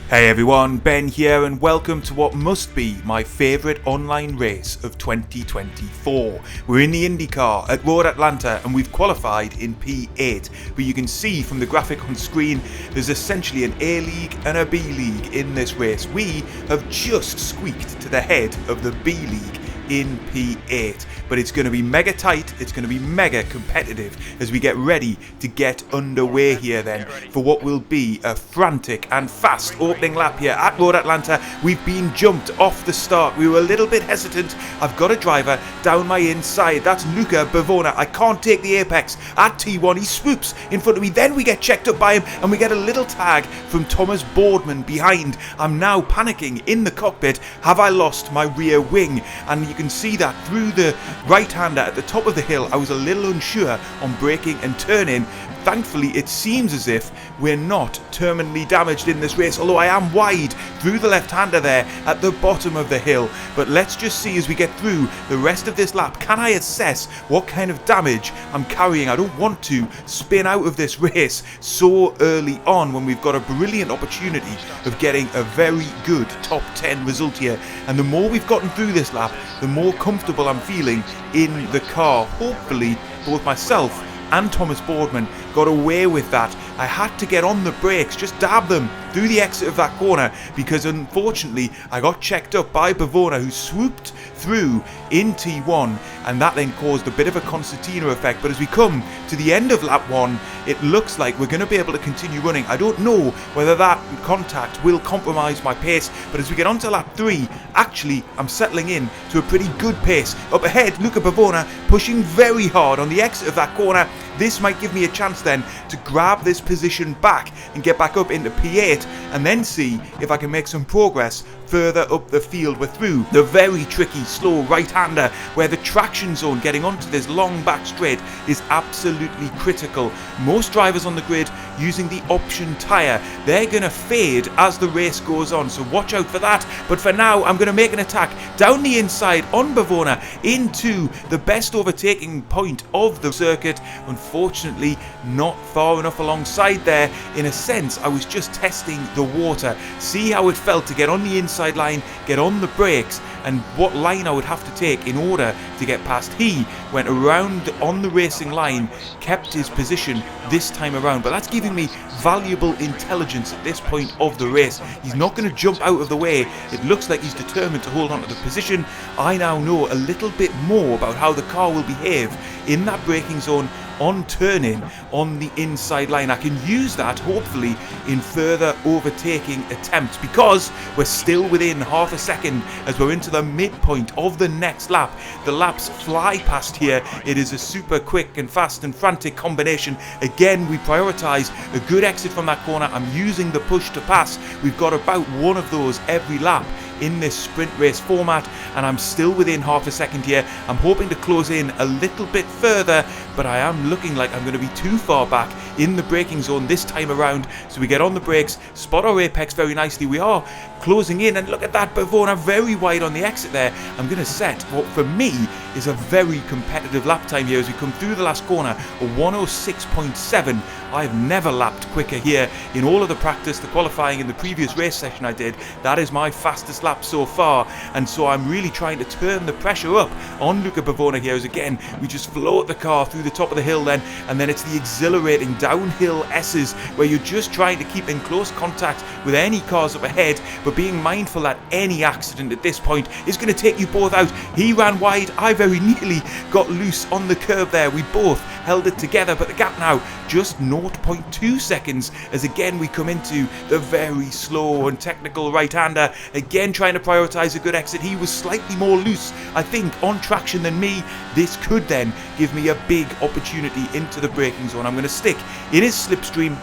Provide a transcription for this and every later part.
Hey everyone, Ben here and welcome to what must be my favourite online race of 2024. We're in the Indycar at Road Atlanta and we've qualified in P8, but you can see from the graphic on screen there's essentially an A League and a B League in this race. We have just squeaked to the head of the B League in P8, but it's going to be mega tight, it's going to be mega competitive as we get ready to get underway here then for what will be a frantic and fast opening lap here at Road Atlanta. We've been jumped off the start, we were a little bit hesitant. I've got a driver down my inside, that's Luca Bavona. I can't take the apex at T1, he swoops in front of me, then we get checked up by him and we get a little tag from Thomas Boardman behind. I'm now panicking in the cockpit, have I lost my rear wing? And you can see that through the right-hander at the top of the hill. I was a little unsure on braking and turning. Thankfully, it seems as if we're not terminally damaged in this race, although I am wide through the left-hander there at the bottom of the hill. But let's just see as we get through the rest of this lap, can I assess what kind of damage I'm carrying? I don't want to spin out of this race so early on when we've got a brilliant opportunity of getting a very good top 10 result here. And the more we've gotten through this lap, the more comfortable I'm feeling in the car. Hopefully, both myself and Thomas Boardman got away with that. I had to get on the brakes, just dab them through the exit of that corner because unfortunately I got checked up by Bavona, who swooped through in T1, and that then caused a bit of a concertina effect. But as we come to the end of lap 1, it looks like we're going to be able to continue running. I don't know whether that contact will compromise my pace, but as we get on to lap 3, actually I'm settling in to a pretty good pace. Up ahead, Luca Bavona pushing very hard on the exit of that corner. This might give me a chance then to grab this position back and get back up into P8 and then see if I can make some progress further up the field. We're through the very tricky slow right-hander where the traction zone getting onto this long back straight is absolutely critical. Most drivers on the grid using the option tyre, they're going to fade as the race goes on, so watch out for that. But for now I'm going to make an attack down the inside on Bavona into the best overtaking point of the circuit. Unfortunately not far enough alongside there. In a sense I was just testing the water, see how it felt to get on the inside line, get on the brakes, and what line I would have to take in order to get past. He went around on the racing line, kept his position this time around, but that's giving me valuable intelligence at this point of the race. He's not going to jump out of the way. It looks like he's determined to hold on to the position. I now know a little bit more about how the car will behave in that braking zone on turning on the inside line. I can use that hopefully in further overtaking attempts because we're still within half a second as we're into the midpoint of the next lap. The laps fly past here. It is a super quick and fast and frantic combination. Again, we prioritise a good exit from that corner. I'm using the push to pass. We've got about one of those every lap in this sprint race format, and I'm still within half a second here. I'm hoping to close in a little bit further, but I am looking like I'm going to be too far back in the braking zone this time around. So we get on the brakes, spot our apex very nicely. We are closing in, and look at that, Bavona very wide on the exit there. I'm going to set what for me is a very competitive lap time here as we come through the last corner, a 106.7. I've never lapped quicker here in all of the practice, the qualifying, and the previous race session I did. That is my fastest lap so far, and so I'm really trying to turn the pressure up on Luca Bavona here as again we just float the car through the top of the hill then, and then it's the exhilarating downhill S's where you're just trying to keep in close contact with any cars up ahead, but being mindful that any accident at this point is going to take you both out. He ran wide, I very neatly got loose on the curb there. We both held it together, but the gap now just 0.2 seconds as again we come into the very slow and technical right-hander, again trying to prioritise a good exit. He was slightly more loose, I think, on traction than me. This could then give me a big opportunity into the braking zone. I'm going to stick in his slipstream,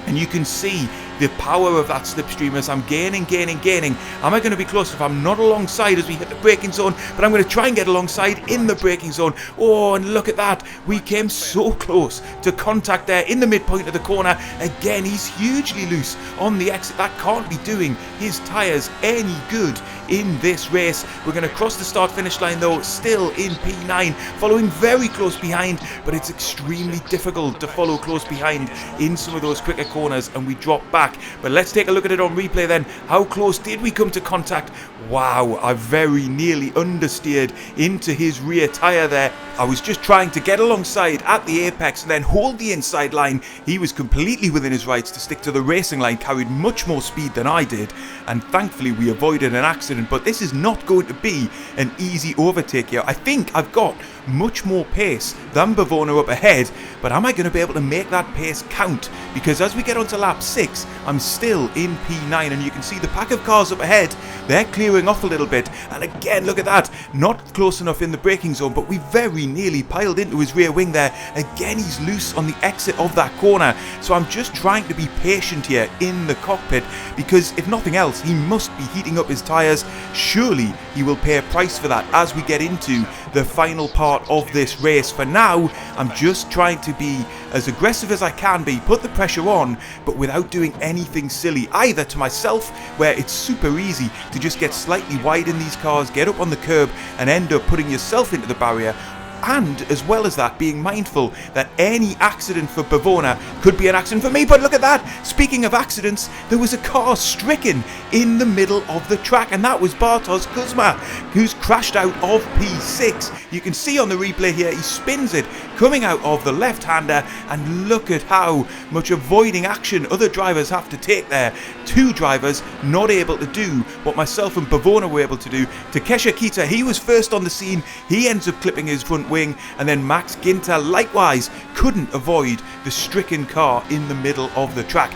and you can see the power of that slipstream as I'm gaining. Am I going to be close if I'm not alongside as we hit the braking zone? But I'm going to try and get alongside in the braking zone. Oh, and look at that. We came so close to contact there in the midpoint of the corner. Again, he's hugely loose on the exit. That can't be doing his tyres any good in this race. We're going to cross the start-finish line though, still in P9, following very close behind, but it's extremely difficult to follow close behind in some of those quicker corners, and we drop back back. But let's take a look at it on replay then. How close did we come to contact? Wow, I very nearly understeered into his rear tyre there. I was just trying to get alongside at the apex and then hold the inside line. He was completely within his rights to stick to the racing line, carried much more speed than I did, and thankfully we avoided an accident. But this is not going to be an easy overtake here. I think I've got much more pace than Bavona up ahead, but am I going to be able to make that pace count? Because as we get onto lap 6, I'm still in P9, and you can see the pack of cars up ahead, they're clearing off a little bit. And again, look at that, not close enough in the braking zone, but we very nearly piled into his rear wing there. Again, he's loose on the exit of that corner, so I'm just trying to be patient here in the cockpit, because if nothing else, he must be heating up his tyres. Surely he will pay a price for that as we get into the final part of this race. For now, I'm just trying to be as aggressive as I can be, put the pressure on, but without doing anything silly, either to myself, where it's super easy to just get slightly wide in these cars, get up on the curb and end up putting yourself into the barrier, and as well as that, being mindful that any accident for Bavona could be an accident for me. But look at that, speaking of accidents, there was a car stricken in the middle of the track, and that was Bartosz Kuzma, who's crashed out of P6. You can see on the replay here, he spins it coming out of the left-hander, and look at how much avoiding action other drivers have to take there. Two drivers not able to do what myself and Bavona were able to do. Takeshi Kita, he was first on the scene, he ends up clipping his front wing, and then Max Ginter likewise couldn't avoid the stricken car in the middle of the track.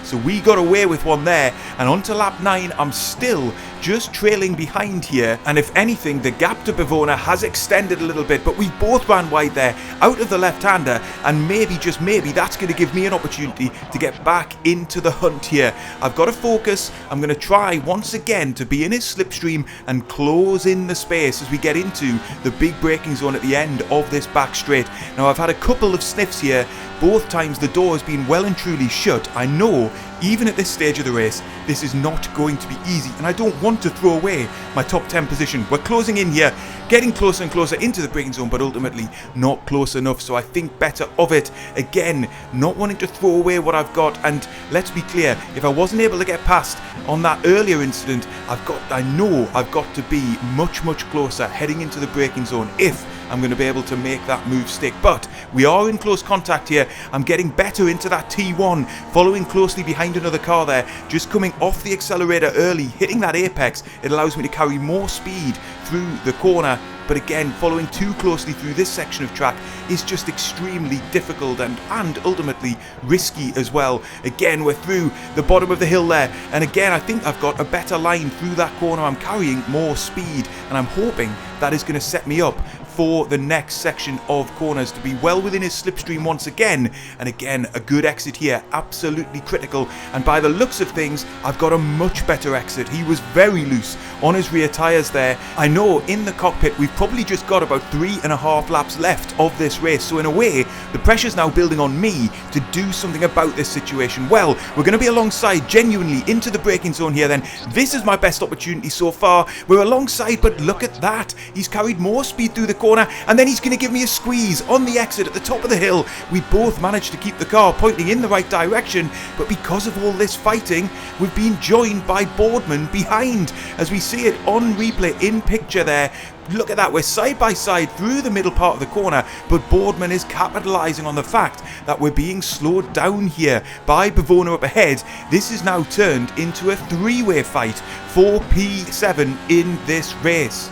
So we got away with one there, and on to lap 9, I'm still just trailing behind here, and if anything, the gap to Bavona has extended a little bit, but we both ran wide there out of the left-hander, and maybe, just maybe, that's going to give me an opportunity to get back into the hunt here. I've got to focus. I'm going to try once again to be in his slipstream and close in the space as we get into the big braking zone at the end of this back straight. Now, I've had a couple of sniffs here. Both times the door has been well and truly shut. I know, even at this stage of the race, this is not going to be easy, and I don't want to throw away my top 10 position. We're closing in here, getting closer and closer into the braking zone, but ultimately not close enough, so I think better of it. Again, not wanting to throw away what I've got, and let's be clear, if I wasn't able to get past on that earlier incident, I know I've got to be much closer heading into the braking zone if I'm going to be able to make that move stick. But we are in close contact here. I'm getting better into that T1, following closely behind another car there, just coming off the accelerator early, hitting that apex. It allows me to carry more speed through the corner, but again, following too closely through this section of track is just extremely difficult and ultimately risky as well. Again, we're through the bottom of the hill there, and again, I think I've got a better line through that corner. I'm carrying more speed, and I'm hoping that is going to set me up for the next section of corners to be well within his slipstream once again. And again, a good exit here, absolutely critical, and by the looks of things, I've got a much better exit. He was very loose on his rear tyres there. I know in the cockpit we've probably just got about 3.5 laps left of this race, so in a way the pressure's now building on me to do something about this situation. Well, we're going to be alongside genuinely into the braking zone here then. This is my best opportunity so far. We're alongside, but look at that, he's carried more speed through the corner, and then he's going to give me a squeeze on the exit at the top of the hill. We both managed to keep the car pointing in the right direction, but because of all this fighting, we've been joined by Boardman behind, as we see it on replay in picture there. Look at that, we're side by side through the middle part of the corner, but Boardman is capitalising on the fact that we're being slowed down here by Bavona up ahead. This is now turned into a three-way fight for P7 in this race.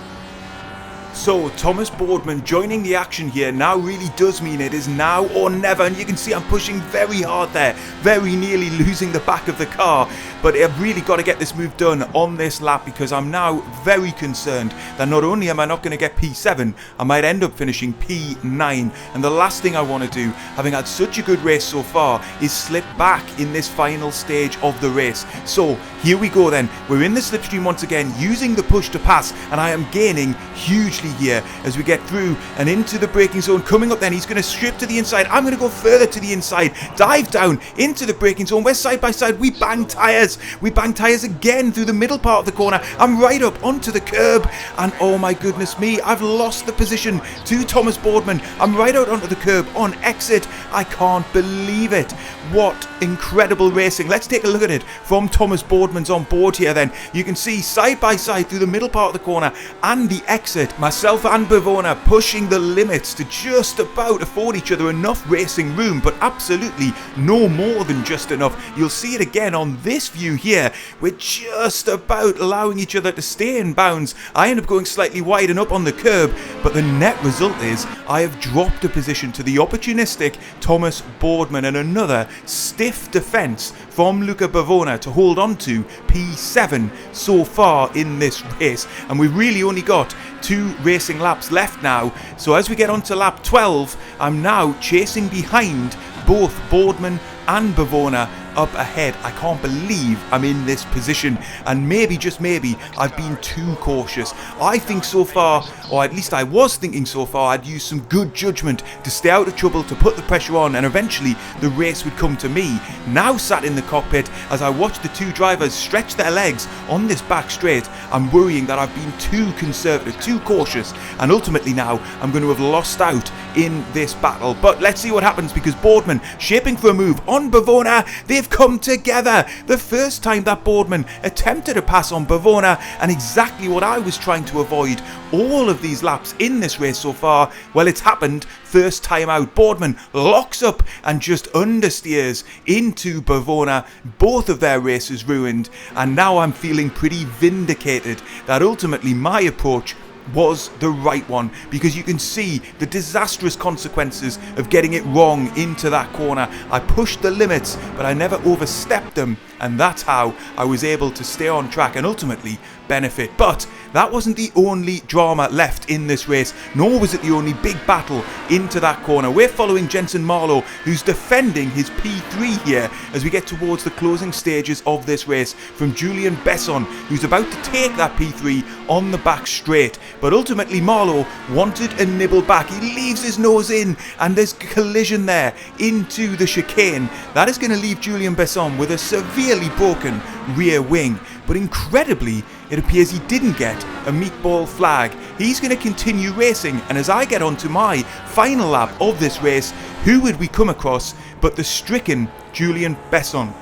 So Thomas Boardman joining the action here now really does mean it is now or never, and you can see I'm pushing very hard there, very nearly losing the back of the car, but I've really got to get this move done on this lap, because I'm now very concerned that not only am I not going to get P7, I might end up finishing P9, and the last thing I want to do, having had such a good race so far, is slip back in this final stage of the race. So here we go then, we're in the slipstream once again, using the push to pass, and I am gaining hugely lavishly here as we get through and into the braking zone. Coming up then, he's going to strip to the inside. I'm going to go further to the inside, dive down into the braking zone. We're side by side. We bang tyres. We bang tyres again through the middle part of the corner. I'm right up onto the curb, and oh my goodness me, I've lost the position to Thomas Boardman. I'm right out onto the curb on exit. I can't believe it. What incredible racing. Let's take a look at it from Thomas Boardman's on board here then. You can see side by side through the middle part of the corner and the exit, myself and Bavona pushing the limits to just about afford each other enough racing room, but absolutely no more than just enough. You'll see it again on this view here. We're just about allowing each other to stay in bounds. I end up going slightly wide and up on the curb, but the net result is I have dropped a position to the opportunistic Thomas Boardman, and another stiff defence from Luca Bavona to hold on to P7 so far in this race. And we've really only got 2 racing laps left now, so as we get onto lap 12, I'm now chasing behind both Boardman and Bavona up ahead. I can't believe I'm in this position, and maybe, just maybe, I've been too cautious. I think so far, or at least I was thinking so far, I'd use some good judgment to stay out of trouble, to put the pressure on, and eventually the race would come to me. Now sat in the cockpit as I watch the 2 drivers stretch their legs on this back straight, I'm worrying that I've been too conservative, too cautious, and ultimately now I'm going to have lost out in this battle. But let's see what happens, because Boardman shaping for a move on Bavona. They've come together. The first time that Boardman attempted a pass on Bavona, and exactly what I was trying to avoid all of these laps in this race so far. Well, it's happened. First time out, Boardman locks up and just understeers into Bavona. Both of their races ruined, and now I'm feeling pretty vindicated that ultimately my approach was the right one, because you can see the disastrous consequences of getting it wrong into that corner. I pushed the limits, but I never overstepped them, and that's how I was able to stay on track and ultimately benefit. But that wasn't the only drama left in this race, nor was it the only big battle into that corner. We're following Jensen Marlowe, who's defending his P3 here as we get towards the closing stages of this race from Julian Besson, who's about to take that P3 on the back straight. But ultimately Marlowe wanted a nibble back. He leaves his nose in, and there's collision there into the chicane. That is going to leave Julian Besson with a severely broken rear wing. But incredibly, it appears he didn't get a meatball flag. He's going to continue racing, and as I get onto my final lap of this race, who would we come across but the stricken Julian Besson?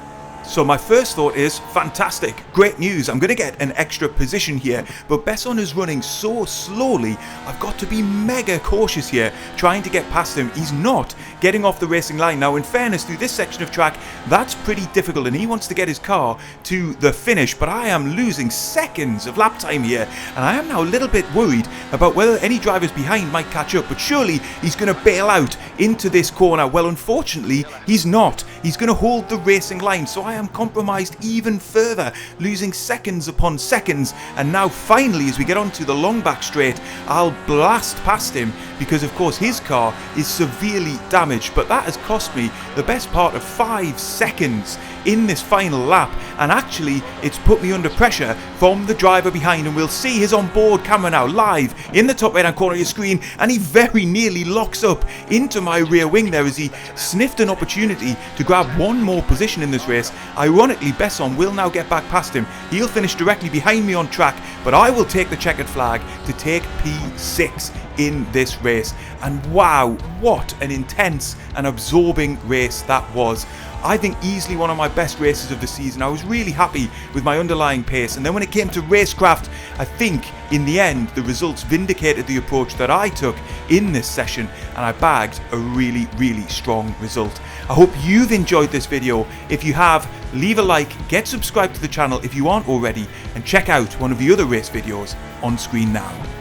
So my first thought is, fantastic, great news, I'm going to get an extra position here, but Besson is running so slowly, I've got to be mega cautious here, trying to get past him. He's not getting off the racing line. Now in fairness, through this section of track, that's pretty difficult, and he wants to get his car to the finish, but I am losing seconds of lap time here, and I am now a little bit worried about whether any drivers behind might catch up, but surely he's going to bail out into this corner. Well, unfortunately, he's not. He's going to hold the racing line, so I am compromised even further, losing seconds upon seconds. And now finally, as we get onto the long back straight, I'll blast past him, because of course his car is severely damaged, but that has cost me the best part of 5 seconds in this final lap, and actually it's put me under pressure from the driver behind, and we'll see his onboard camera now live in the top right hand corner of your screen, and he very nearly locks up into my rear wing there as he sniffed an opportunity to grab one more position in this race. Ironically, Besson will now get back past him. He'll finish directly behind me on track, but I will take the checkered flag to take P6 in this race. And wow, what an intense and absorbing race that was. I think easily one of my best races of the season. I was really happy with my underlying pace, and then when it came to racecraft, I think in the end the results vindicated the approach that I took in this session, and I bagged a really strong result. I hope you've enjoyed this video. If you have, leave a like, get subscribed to the channel if you aren't already, and check out one of the other race videos on screen now.